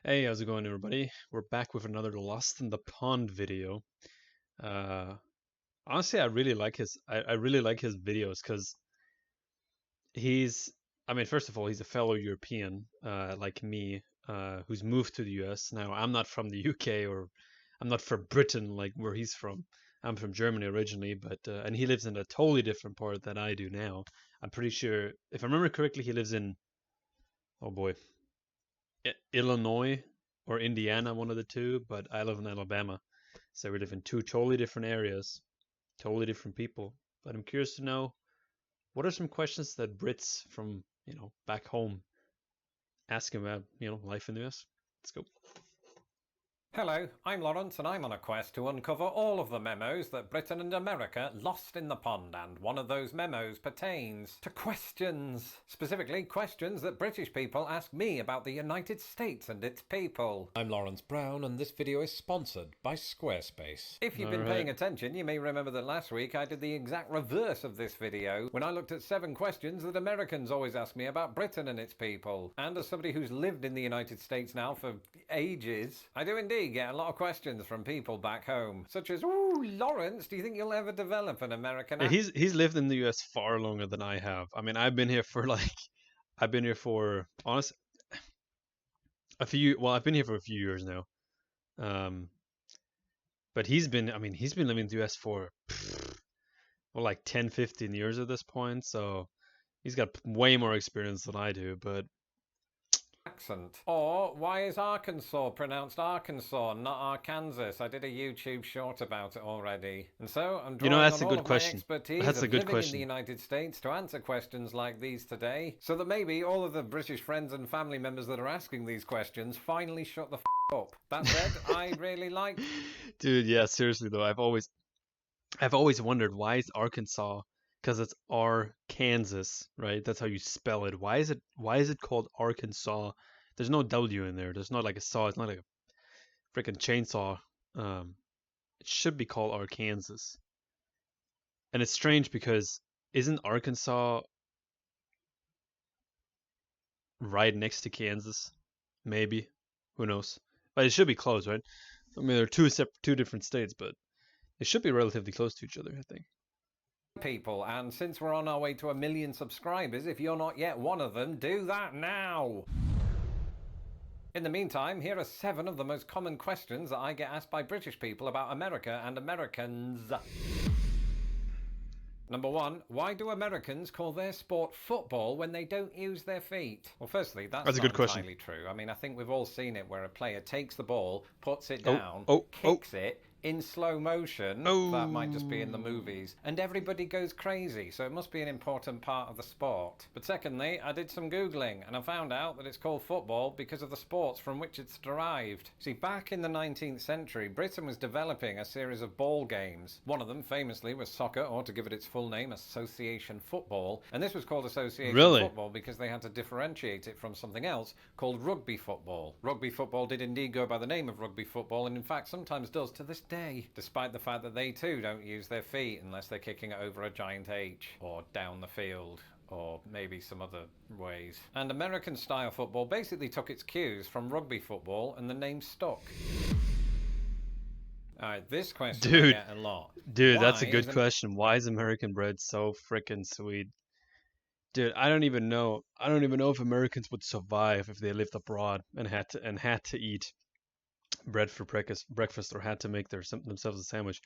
Hey, how's it going, everybody? We're back with another Lost in the Pond video. Uh, Honestly, I really like his videos because he's, I mean, first of all, he's a fellow European, like me, who's moved to the US. Now, I'm not from the UK or I'm not from Britain, like where he's from. I'm from Germany originally, but and he lives in a totally different part than I do now. I'm pretty sure, if I remember correctly, he lives in, oh boy, Illinois or Indiana, one of the two, but I live in Alabama. So we live in two totally different areas, totally different people. But I'm curious to know what are some questions that Brits from, back home ask about, life in the US? Let's go. Hello, I'm Lawrence and I'm on a quest to uncover all of the memos that Britain and America lost in the pond, and one of those memos pertains to questions. Specifically, questions that British people ask me about the United States and its people. I'm Lawrence Brown, and this video is sponsored by Squarespace. If you've All been right. paying attention, you may remember that last week I did the exact reverse of this video when I looked at 7 questions that Americans always ask me about Britain and its people. And as somebody who's lived in the United States now for ages, I do indeed get a lot of questions from people back home, such as, "Ooh, Lawrence, do you think you'll ever develop an American Yeah, accent?" he's lived in the US far longer than I have. I mean, I've been here for I've been here for honest I've been here for a few years now. Um, but he's been living in the US for well, like 10, 15 years at this point, so he's got way more experience than I do, but Or why is Arkansas pronounced Arkansas, not Arkansas? I did a YouTube short about it already. And so I'm drawing that's on a all good of my question. expertise That's a of good living in the question. United States to answer questions like these today, so that maybe all of the British friends and family members that are asking these questions finally shut the up. That said, I really like. Dude, yeah, seriously though, I've always wondered why is Arkansas, because it's Arkansas, right? That's how you spell it. Why is it called Arkansas? There's no W in there. There's not like a saw. It's not like a freaking chainsaw. Um, it should be called Arkansas. And it's strange because isn't Arkansas right next to Kansas? Maybe. Who knows? But it should be close, right? I mean, they're two different states, but they should be relatively close to each other, I think. People, and since we're on our way to 1 million subscribers, if you're not yet one of them, do that now! In the meantime, here are 7 of the most common questions that I get asked by British people about America and Americans. Number 1, why do Americans call their sport football when they don't use their feet? Well, firstly, that's That's a not good question. entirely true. I mean, I think we've all seen it where a player takes the ball, puts it Oh, down, oh, oh, kicks it, in slow motion, that might just be in the oh. movies, and everybody goes crazy, so it must be an important part of the sport. But secondly, I did some Googling, and I found out that it's called football because of the sports from which it's derived. See, back in the 19th century, Britain was developing a series of ball games. One of them, famously, was soccer, or to give it its full name, association football. And this was called association Really? football because they had to differentiate it from something else called rugby football. Rugby football did indeed go by the name of rugby football, and in fact sometimes does to this day, despite the fact that they too don't use their feet unless they're kicking it over a giant H or down the field, or maybe some other ways. And American style football basically took its cues from rugby football, and the name stuck. Alright, this question I Dude, get a lot. dude, that's a Why good is question. Why is American bread so freaking sweet? Dude, I don't even know. I don't even know if Americans would survive if they lived abroad and had to eat bread for breakfast or had to make themselves a sandwich.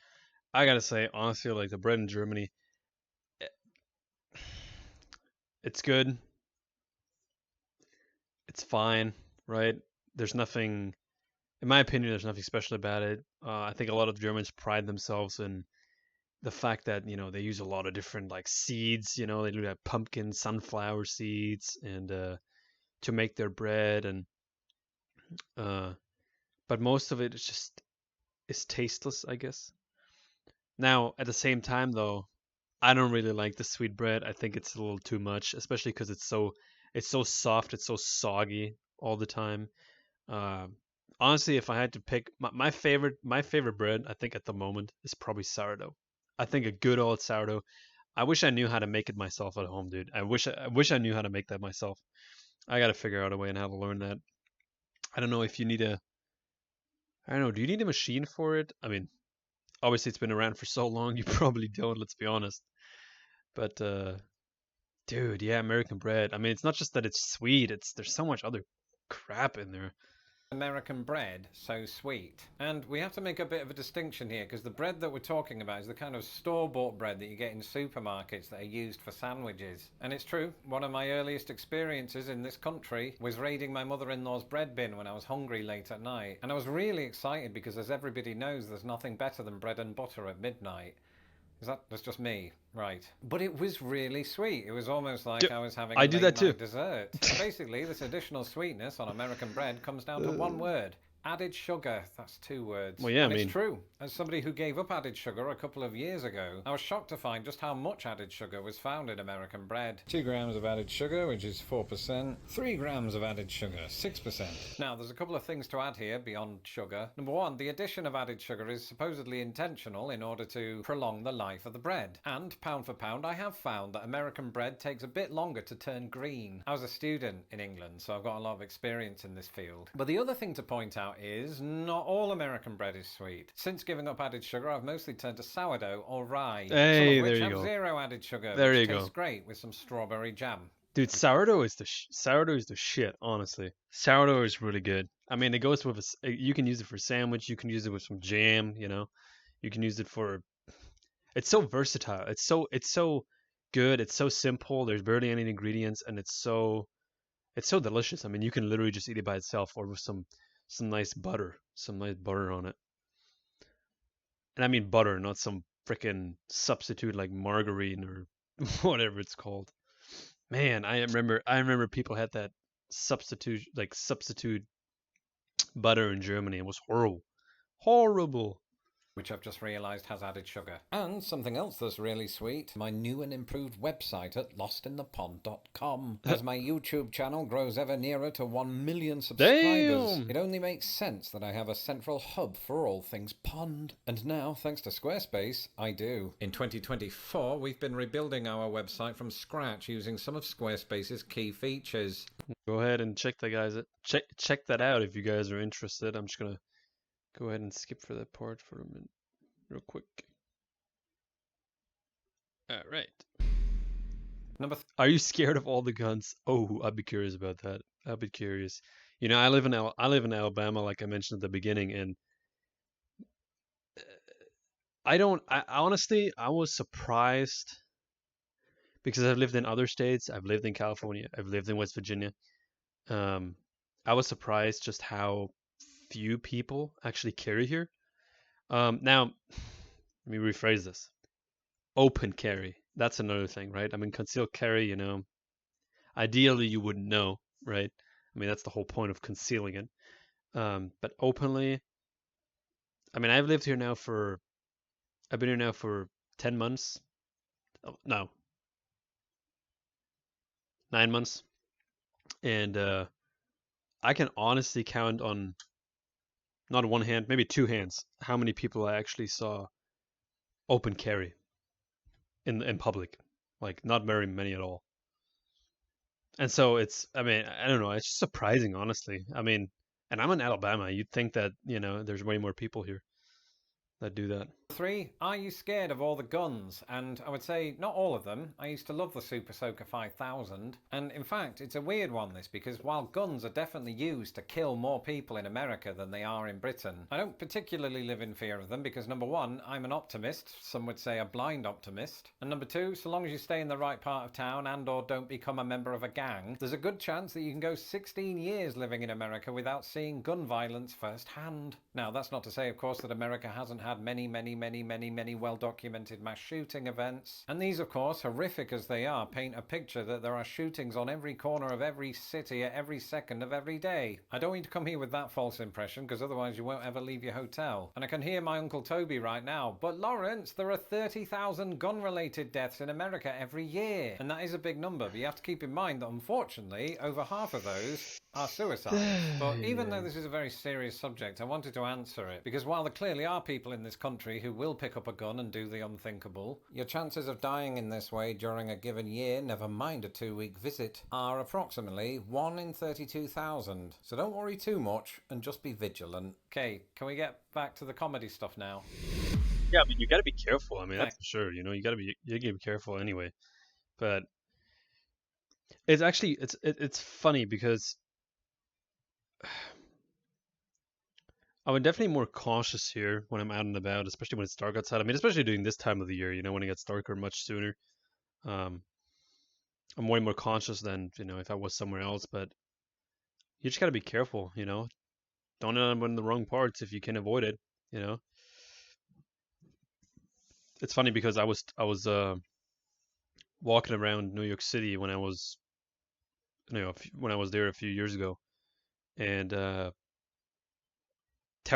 I gotta say, honestly, like the bread in Germany, eh, it's good. It's fine, right? There's nothing, in my opinion, there's nothing special about it. I think a lot of Germans pride themselves in the fact that they use a lot of different like seeds. They do have pumpkin, sunflower seeds, and to make their bread, and uh, but most of it is tasteless, I guess. Now, at the same time, though, I don't really like the sweet bread. I think it's a little too much, especially because it's so soft, it's so soggy all the time. Uh, Honestly, if I had to pick my favorite bread, I think at the moment is probably sourdough. I think a good old sourdough. I wish I knew how to make it myself at home, dude. I wish I knew how to make that myself. I got to figure out a way on how to learn that. I don't know if you need a. I don't know. Do you need a machine for it? I mean, obviously it's been around for so long. You probably don't. Let's be honest. But dude, yeah, American bread. I mean, it's not just that it's sweet. It's there's so much other crap in there. American bread so sweet? And we have to make a bit of a distinction here, because the bread that we're talking about is the kind of store-bought bread that you get in supermarkets that are used for sandwiches. And it's true, one of my earliest experiences in this country was raiding my mother-in-law's bread bin when I was hungry late at night. And I was really excited because, as everybody knows, there's nothing better than bread and butter at midnight. That's just me, right? But it was really sweet. It was almost like I was having a I do that too. late-night dessert. Basically, this additional sweetness on American bread comes down to one word. Added sugar. That's 2 words. Well, yeah, and I mean, it's true. As somebody who gave up added sugar a couple of years ago, I was shocked to find just how much added sugar was found in American bread. 2 grams of added sugar, which is 4%. 3 grams of added sugar, 6%. Now, there's a couple of things to add here beyond sugar. Number one, the addition of added sugar is supposedly intentional in order to prolong the life of the bread. And pound for pound, I have found that American bread takes a bit longer to turn green. I was a student in England, so I've got a lot of experience in this field. But the other thing to point out is not all American bread is sweet. Since giving up added sugar, I've mostly turned to sourdough or rye. Hey, some of which there you have go. 0 added sugar, There which you tastes go. great with some strawberry jam. Dude, sourdough is the shit. Honestly, sourdough is really good. I mean, it goes with you can use it for sandwich. You can use it with some jam. You know, you can use it for. It's so versatile. It's so good. It's so simple. There's barely any ingredients, and it's so delicious. I mean, you can literally just eat it by itself or with some nice butter, on it. And I mean butter, not some freaking substitute like margarine or whatever it's called. Man, I remember people had that substitute butter in Germany. It was horrible. Horrible. Which I've just realised has added sugar. And something else that's really sweet, my new and improved website at lostinthepond.com. As my YouTube channel grows ever nearer to 1 million subscribers, Damn. it only makes sense that I have a central hub for all things pond. And now, thanks to Squarespace, I do. In 2024, we've been rebuilding our website from scratch using some of Squarespace's key features. Go ahead and check that guys. Check that out if you guys are interested. I'm just gonna go ahead and skip for that part for a minute, real quick. All right. Are you scared of all the guns? Oh, I'd be curious about that. I'd be curious. You know, I live in Alabama, like I mentioned at the beginning, and I honestly, I was surprised because I've lived in other states. I've lived in California. I've lived in West Virginia. I was surprised just how few people actually carry here. Now, let me rephrase this. Open carry. That's another thing, right? I mean, concealed carry, you know, ideally you wouldn't know, right? I mean, that's the whole point of concealing it. But openly, I mean, I've been here now for 10 months. Oh, no. 9 months. And I can honestly count on not one hand, maybe 2 hands, how many people I actually saw open carry in public. Like, not very many at all. And so I mean, I don't know, it's just surprising, honestly. I mean, and I'm in Alabama. You'd think that, you know, there's way more people here that do that. 3, are you scared of all the guns? And I would say not all of them. I used to love the Super Soaker 5000. And in fact, it's a weird one, this, because while guns are definitely used to kill more people in America than they are in Britain, I don't particularly live in fear of them because, number one, I'm an optimist. Some would say a blind optimist. And number two, so long as you stay in the right part of town and or don't become a member of a gang, there's a good chance that you can go 16 years living in America without seeing gun violence firsthand. Now, that's not to say, of course, that America hasn't had many well-documented mass shooting events. And these, of course, horrific as they are, paint a picture that there are shootings on every corner of every city at every second of every day. I don't want you to come here with that false impression, because otherwise you won't ever leave your hotel. And I can hear my Uncle Toby right now, but Lawrence, there are 30,000 gun-related deaths in America every year. And that is a big number, but you have to keep in mind that unfortunately, over half of those are suicides. But even though Yeah. this is a very serious subject, I wanted to answer it because while there clearly are people in this country who will pick up a gun and do the unthinkable, your chances of dying in this way during a given year, never mind a 2-week visit, are approximately 1 in 32,000. So don't worry too much and just be vigilant. Okay, can we get back to the comedy stuff now? Yeah, I mean, you got to be careful. I mean, that's Thanks. for sure. You know, you got to be careful anyway. But it's actually it's funny because I'm definitely more cautious here when I'm out and about, especially when it's dark outside. I mean, especially during this time of the year, you know, when it gets darker much sooner. Um, I'm way more conscious than, you know, if I was somewhere else. But you just got to be careful, you know. Don't end up in the wrong parts if you can avoid it, you know. It's funny because I was walking around New York City when I was, you know, when I was there a few years ago, and that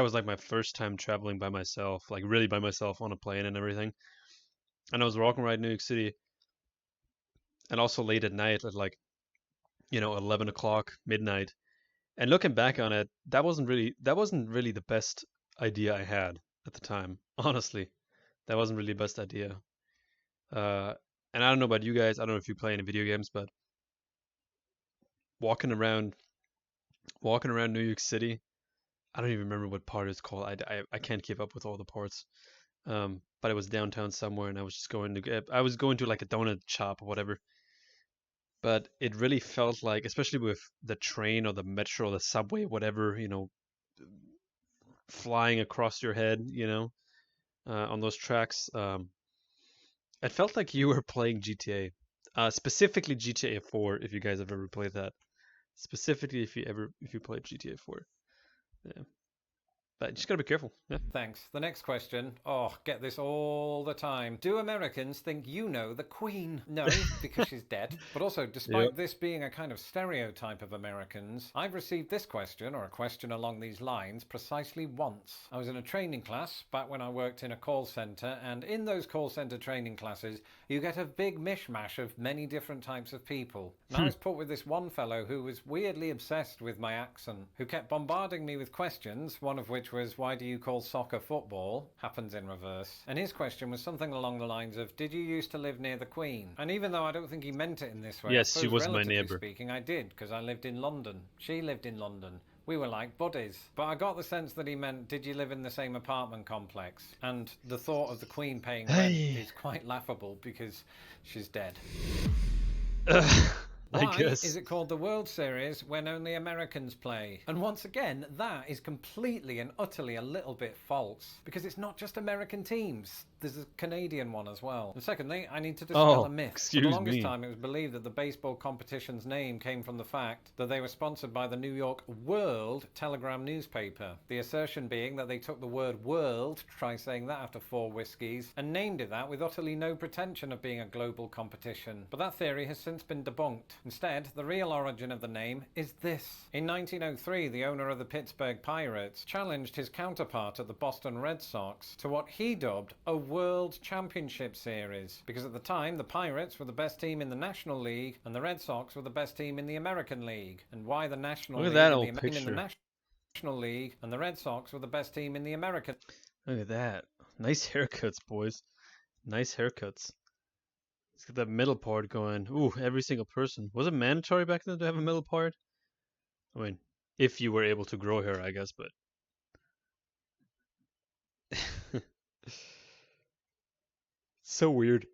was like my first time traveling by myself, like really by myself on a plane and everything. And I was walking around New York City, and also late at night at like, you know, 11 o'clock, midnight. And looking back on it, that wasn't really the best idea I had at the time. Honestly, that wasn't really the best idea. Uh, and I don't know about you guys. I don't know if you play any video games, but walking around, walking around New York City. I don't even remember what part it's called. I can't keep up with all the parts. But it was downtown somewhere, and I was just going to get. I was going to like a donut shop or whatever. But it really felt like, especially with the train or the metro or the subway, whatever, you know, flying across your head, you know, on those tracks. It felt like you were playing GTA, specifically GTA 4. If you guys have ever played that, specifically if you played GTA 4, yeah. But you just gotta be careful. Yeah. Thanks. The next question. Oh, get this all the time. Do Americans think you know the Queen? No, because she's dead. But also, despite Yep. this being a kind of stereotype of Americans, I've received this question, or a question along these lines, precisely once. I was in a training class back when I worked in a call centre, and in those call centre training classes, you get a big mishmash of many different types of people. And I was put with this one fellow who was weirdly obsessed with my accent, who kept bombarding me with questions, one of which was, why do you call soccer football? Happens in reverse. And his question was something along the lines of, did you used to live near the Queen? And even though I don't think he meant it in this way, Yes, I she suppose was my relatively neighbor. speaking, I did, because I lived in London. She lived in London. We were like buddies. But I got the sense that he meant, did you live in the same apartment complex? And the thought of the Queen paying rent Hey, is quite laughable because she's dead. I Why is guess. it called the World Series when only Americans play? And once again, that is completely and utterly a little bit false. Because it's not just American teams. There's a Canadian one as well. And secondly, I need to dispel a Oh, myth. For the excuse longest me. time, it was believed that the baseball competition's name came from the fact that they were sponsored by the New York World Telegram newspaper. The assertion being that they took the word world, try saying that after 4 whiskeys, and named it that with utterly no pretension of being a global competition. But that theory has since been debunked. Instead, the real origin of the name is this. In 1903, the owner of the Pittsburgh Pirates challenged his counterpart at the Boston Red Sox to what he dubbed a World Championship Series, because at the time the Pirates were the best team in the National League and the Red Sox were the best team in the American League. And why the National Look at League that and the old in the picture. National League and the Red Sox were the best team in the American. Look at that. Nice haircuts, boys. Nice haircuts. Let's get that middle part going. Ooh, every single person. Was it mandatory back then to have a middle part? I mean, if you were able to grow hair, I guess, but so weird.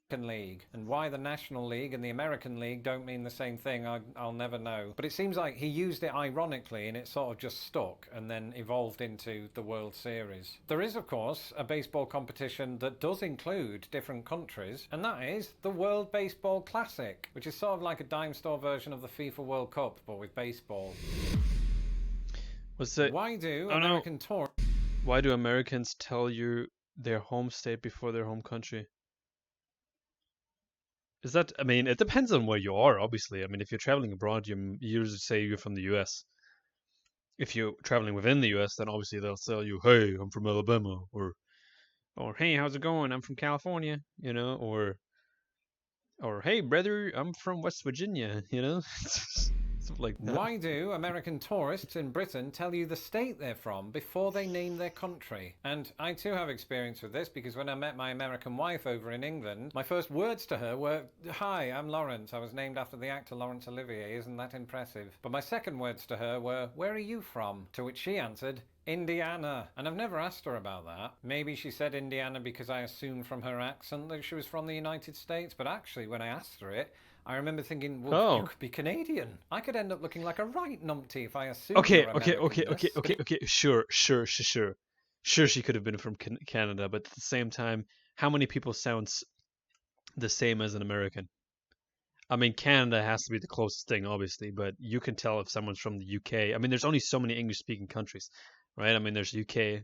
League, and why the National League and the American League don't mean the same thing, I'll never know. But it seems like he used it ironically and it sort of just stuck and then evolved into the World Series. There is, of course, a baseball competition that does include different countries, and that is the World Baseball Classic, which is sort of like a dime store version of the FIFA World Cup, but with baseball. Was it? Why do Oh no. American tour... Why do Americans tell you their home state before their home country? Is that? I mean, it depends on where you are. Obviously, I mean, if you're traveling abroad, you usually say you're from the U.S. If you're traveling within the U.S., then obviously they'll tell you, "Hey, I'm from Alabama," or "Hey, how's it going? I'm from California," you know, or Or hey, brother, I'm from West Virginia. You know, something like that. Why do American tourists in Britain tell you the state they're from before they name their country? And I too have experience with this because when I met my American wife over in England, my first words to her were, "Hi, I'm Lawrence. I was named after the actor Laurence Olivier. Isn't that impressive?" But my second words to her were, "Where are you from?" To which she answered, "Indiana." And I've never asked her about that. Maybe she said Indiana because I assumed from her accent that she was from the United States, but actually when I asked her it, I remember thinking, well, Oh. you could be Canadian. I could end up looking like a right numpty if I assumed Okay, your okay, okay, Americanness. okay, okay, okay. Sure. Sure, she could have been from Canada, but at the same time, how many people sounds the same as an American? I mean, Canada has to be the closest thing, obviously, but you can tell if someone's from the UK. I mean, there's only so many English-speaking countries, right? I mean, there's UK,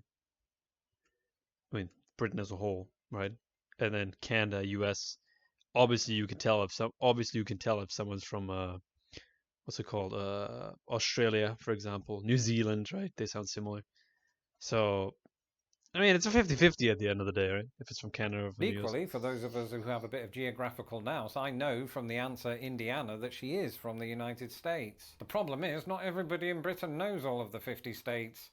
I mean, Britain as a whole, right? And then Canada, US. Obviously, you can tell if someone's from what's it called? Australia, for example, New Zealand, right? They sound similar. So, I mean, it's a 50-50 at the end of the day, right? If it's from Canada or from the US. Equally, for those of us who have a bit of geographical nous, I know from the answer Indiana that she is from the United States. The problem is, not everybody in Britain knows all of the 50 states.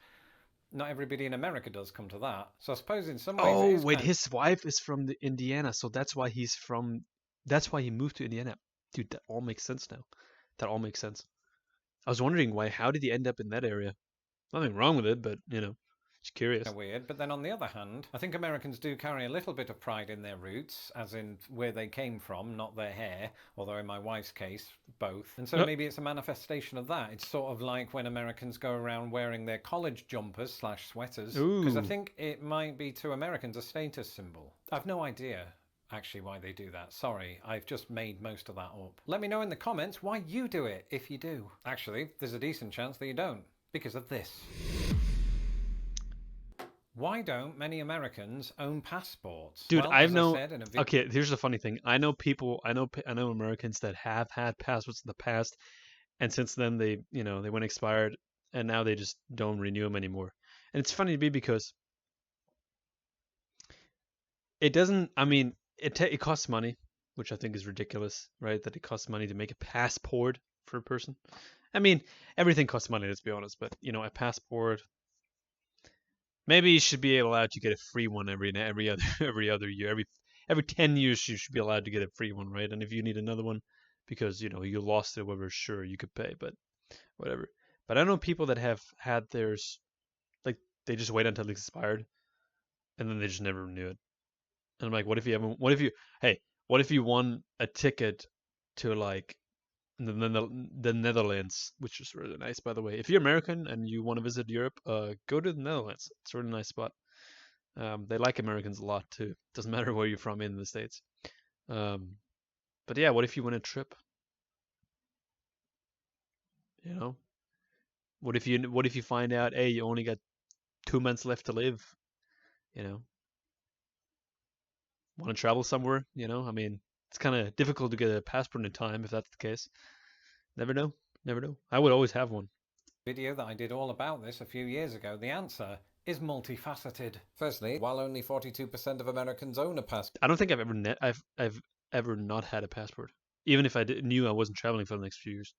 Not everybody in America does, come to that. So I suppose in some ways it Oh, is wait, kind his wife is from the Indiana, so that's why that's why he moved to Indiana. Dude, that all makes sense now. That all makes sense. I was wondering how did he end up in that area? Nothing wrong with it, but, just curious. weird. But then on the other hand, I think Americans do carry a little bit of pride in their roots, as in where they came from, not their hair, although in my wife's case, both. And so Yep. maybe it's a manifestation of that. It's sort of like when Americans go around wearing their college jumpers / sweaters, because I Ooh. think it might be to Americans a status symbol. I've no idea actually why they do that. Sorry, I've just made most of that up. Let me know in the comments why you do it, if you do. Actually, there's a decent chance that you don't, because of this. Why don't many Americans own passports? Dude, well, I've as known. I said in a video. Okay, here's the funny thing. I know people. I know Americans that have had passports in the past, and since then they went expired, and now they just don't renew them anymore. And it's funny to me because it doesn't. I mean, it costs money, which I think is ridiculous, right? That it costs money to make a passport for a person. I mean, everything costs money. Let's be honest, but a passport. Maybe you should be allowed to get a free one every other every other year. Every 10 years you should be allowed to get a free one, right? And if you need another one because you lost it, whatever, sure you could pay, but whatever. But I know people that have had theirs, like they just wait until it's expired, and then they just never renew it. And I'm like, what if you won a ticket to like the Netherlands, which is really nice, by the way. If you're American and you want to visit Europe, go to the Netherlands. It's a really nice spot. They like Americans a lot too. Doesn't matter where you're from in the States. But yeah, what if you win a trip? You know, what if you find out, hey, you only got 2 months left to live? You know, want to travel somewhere? I mean, it's kind of difficult to get a passport in time if that's the case. Never know. Never know. I would always have one. Video that I did all about this a few years ago, the answer is multifaceted. Firstly, while only 42% of Americans own a passport, I don't think I've ever not had a passport, even if knew I wasn't traveling for the next few years.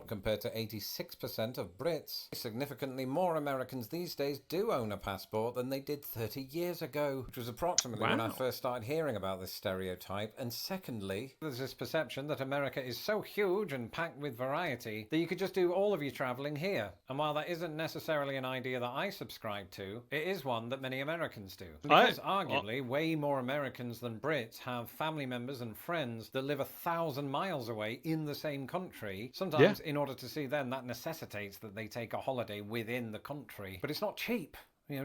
compared to 86% of Brits, significantly more Americans these days do own a passport than they did 30 years ago, which was approximately when I Wow. first started hearing about this stereotype. And secondly, There's this perception that America is so huge and packed with variety that you could just do all of your travelling here. And while that isn't necessarily an idea that I subscribe to, it is one that many Americans do. Because arguably, way more Americans than Brits have family members and friends that live 1,000 miles away in the same country. Sometimes, in order to see them, that necessitates that they take a holiday within the country. But it's not cheap.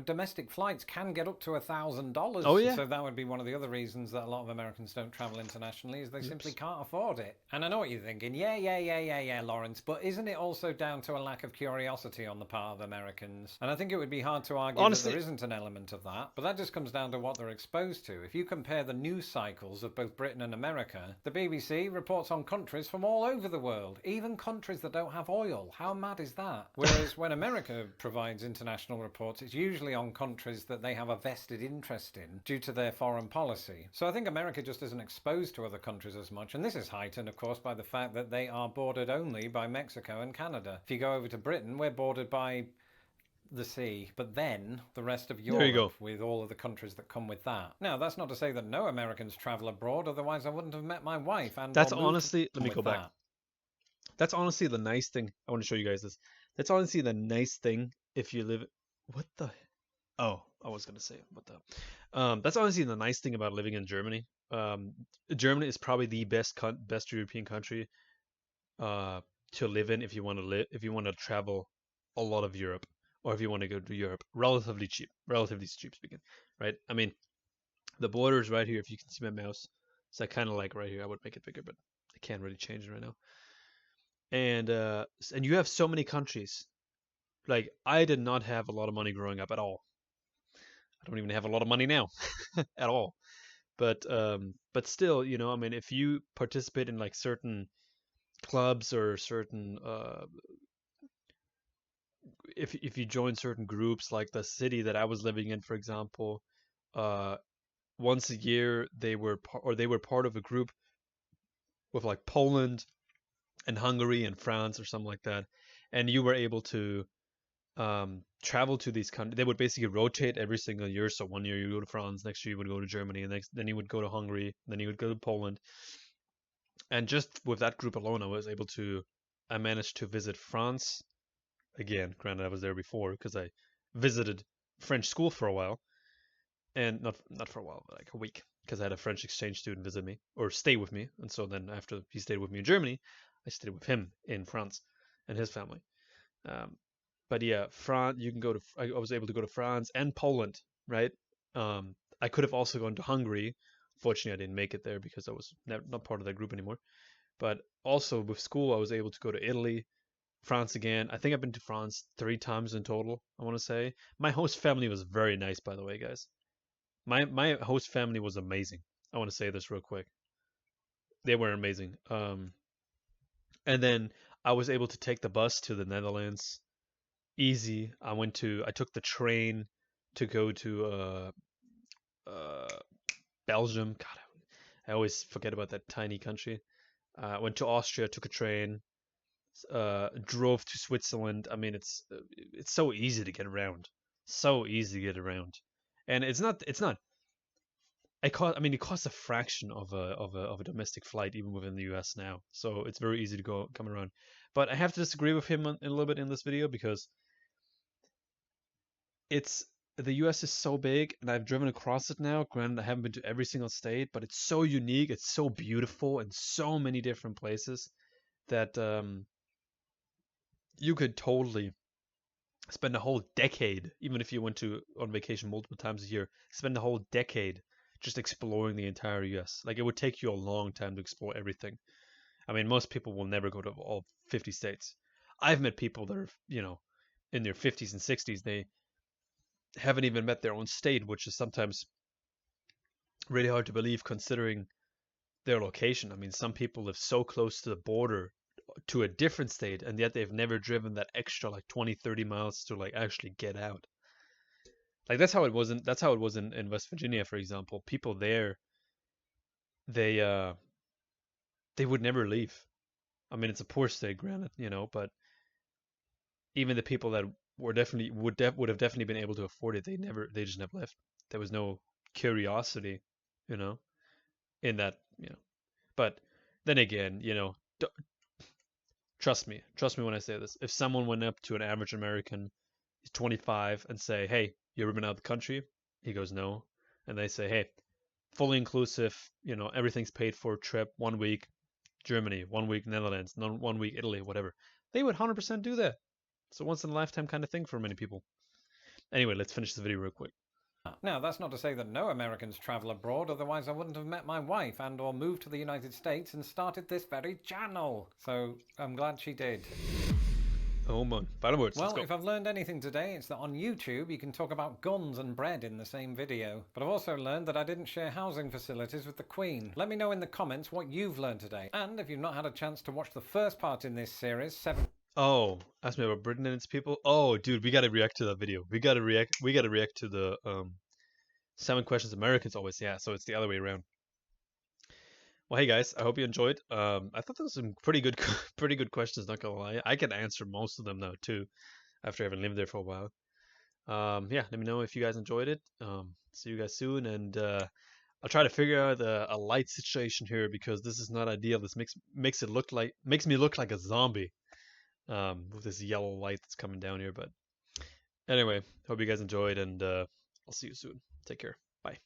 Domestic flights can get up to $1,000. Oh, yeah. So that would be one of the other reasons that a lot of Americans don't travel internationally, is they simply can't afford it. And I know what you're thinking. Yeah, Lawrence. But isn't it also down to a lack of curiosity on the part of Americans? And I think it would be hard to argue Honestly- that there isn't an element of that. But that just comes down to what they're exposed to. If you compare the news cycles of both Britain and America, the BBC reports on countries from all over the world, even countries that don't have oil. How mad is that? Whereas when America provides international reports, it's usually usually on countries that they have a vested interest in due to their foreign policy. So I think America just isn't exposed to other countries as much, and this is heightened, of course, by the fact that they are bordered only by Mexico and Canada. If you go over to Britain, we're bordered by the sea, but then the rest of There you go. Europe with all of the countries that come with that. Now, that's not to say that no Americans travel abroad, otherwise I wouldn't have met my wife. And That's or moved honestly, let me with go back. that. That's honestly the nice thing. I want to show you guys this. That's honestly the nice thing if you live. What the? Oh, I was gonna say what the. That's honestly the nice thing about living in Germany. Germany is probably the best European country to live in if you want to travel a lot of Europe, or if you want to go to Europe relatively cheap speaking, right? I mean, the border is right here. If you can see my mouse, so I kind of like right here. I would make it bigger, but I can't really change it right now. And you have so many countries. Like, I did not have a lot of money growing up at all. I don't even have a lot of money now at all. But still, I mean, if you participate in like certain clubs or certain if you join certain groups, like the city that I was living in, for example, once a year they were part of a group with like Poland and Hungary and France or something like that, and you were able to travel to these countries. They would basically rotate every single year. So one year you go to France, next year you would go to Germany, and then you would go to Hungary, then you would go to Poland. And just with that group alone, I managed to visit France again. Granted, I was there before because I visited French school for a while, and not for a while, but like a week, because I had a French exchange student visit me or stay with me, and so then after he stayed with me in Germany, I stayed with him in France and his family. But yeah, France. You can go to. I was able to go to France and Poland, right? I could have also gone to Hungary. Fortunately, I didn't make it there because I was not part of that group anymore. But also with school, I was able to go to Italy, France again. I think I've been to France 3 times in total, I want to say. My host family was very nice, by the way, guys. My host family was amazing. I want to say this real quick. They were amazing. And then I was able to take the bus to the Netherlands. Easy. I took the train to go to Belgium. God, I always forget about that tiny country. Went to Austria, took a train, drove to Switzerland. I mean, it's so easy to get around, so easy to get around, and it's not. It costs a fraction of a domestic flight even within the U.S. now, so it's very easy to come around. But I have to disagree with him a little bit in this video because the US is so big, and I've driven across it now. Granted, I haven't been to every single state, but it's so unique, it's so beautiful in so many different places that you could totally spend a whole decade, even if you went on vacation multiple times a year, spend a whole decade just exploring the entire US. Like, it would take you a long time to explore everything. I mean, most people will never go to all 50 states. I've met people that are, in their 50s and 60s, they haven't even met their own state, which is sometimes really hard to believe considering their location. I mean, some people live so close to the border to a different state, and yet they've never driven that extra like 20, 30 miles to like actually get out. Like, that's how it was in West Virginia, for example. People there, they would never leave. I mean, it's a poor state, granted, but even the people that would have definitely been able to afford it, they just never left. There was no curiosity, in that, But then again, trust me when I say this. If someone went up to an average American, he's 25, and say, "Hey, you ever been out of the country?" He goes, "No," and they say, "Hey, fully inclusive, everything's paid for, trip, 1 week Germany, 1 week Netherlands, 1 week Italy, whatever," they would 100% do that. It's a once in a lifetime kind of thing for many people. Anyway, let's finish the video real quick. Now, that's not to say that no Americans travel abroad, otherwise I wouldn't have met my wife and or moved to the United States and started this very channel. So I'm glad she did. Oh man, final words. Well, if I've learned anything today, it's that on YouTube you can talk about guns and bread in the same video. But I've also learned that I didn't share housing facilities with the Queen. Let me know in the comments what you've learned today. And if you've not had a chance to watch the first part in this series, Oh, ask me about Britain and its people. Oh, dude, we gotta react to that video. We gotta react to the 7 questions Americans always. Yeah, so it's the other way around. Well, hey guys, I hope you enjoyed. I thought there was some pretty good pretty good questions. Not gonna lie, I can answer most of them now too, after having lived there for a while. Yeah, let me know if you guys enjoyed it. See you guys soon, and I'll try to figure out a light situation here because this is not ideal. This makes me look like a zombie. With this yellow light that's coming down here. But anyway, hope you guys enjoyed, and I'll see you soon. Take care. Bye.